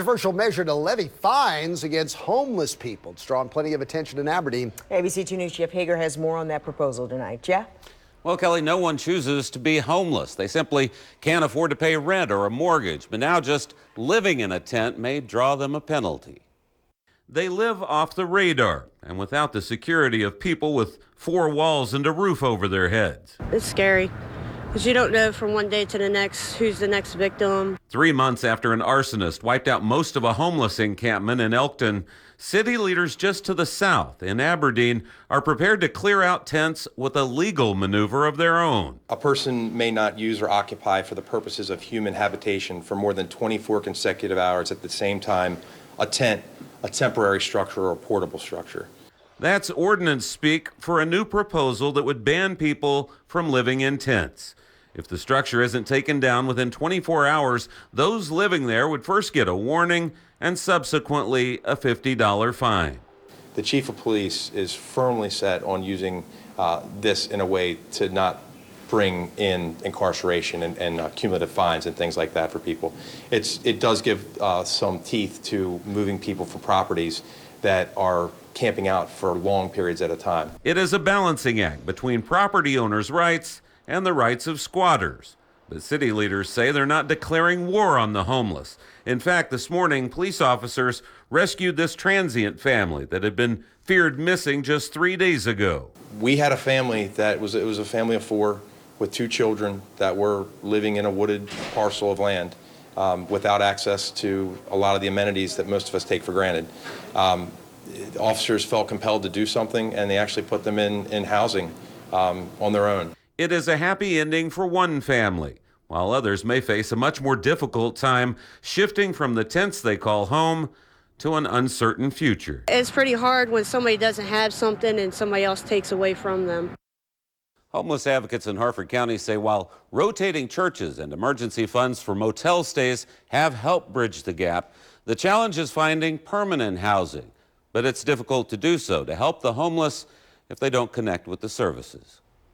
controversial measure to levy fines against homeless people. It's drawing plenty of attention in Aberdeen. ABC 2 News' Jeff Hager has more on that proposal tonight. Jeff? Well, Kelly, no one chooses to be homeless. They simply can't afford to pay rent or a mortgage. But now just living in a tent may draw them a penalty. They live off the radar and without the security of people with four walls and a roof over their heads. It's scary because you don't know from one day to the next who's the next victim. 3 months after an arsonist wiped out most of a homeless encampment in Elkton, city leaders just to the south in Aberdeen are prepared to clear out tents with a legal maneuver of their own. A person may not use or occupy for the purposes of human habitation for more than 24 consecutive hours at the same time a tent, a temporary structure, or a portable structure. That's ordinance speak for a new proposal that would ban people from living in tents. If the structure isn't taken down within 24 hours, those living there would first get a warning and subsequently a $50 fine. The chief of police is firmly set on using this in a way to not bring in incarceration and cumulative fines and things like that for people. It does give some teeth to moving people from properties that are camping out for long periods at a time. It is a balancing act between property owners' rights and the rights of squatters. But city leaders say they're not declaring war on the homeless. In fact, this morning, police officers rescued this transient family that had been feared missing just 3 days ago. We had a family it was a family of 4 with 2 children that were living in a wooded parcel of land without access to a lot of the amenities that most of us take for granted. Officers felt compelled to do something, and they actually put them in housing on their own. It is a happy ending for one family, while others may face a much more difficult time shifting from the tents they call home to an uncertain future. It's pretty hard when somebody doesn't have something and somebody else takes away from them. Homeless advocates in Harford County say while rotating churches and emergency funds for motel stays have helped bridge the gap, the challenge is finding permanent housing. But it's difficult to do so to help the homeless if they don't connect with the services.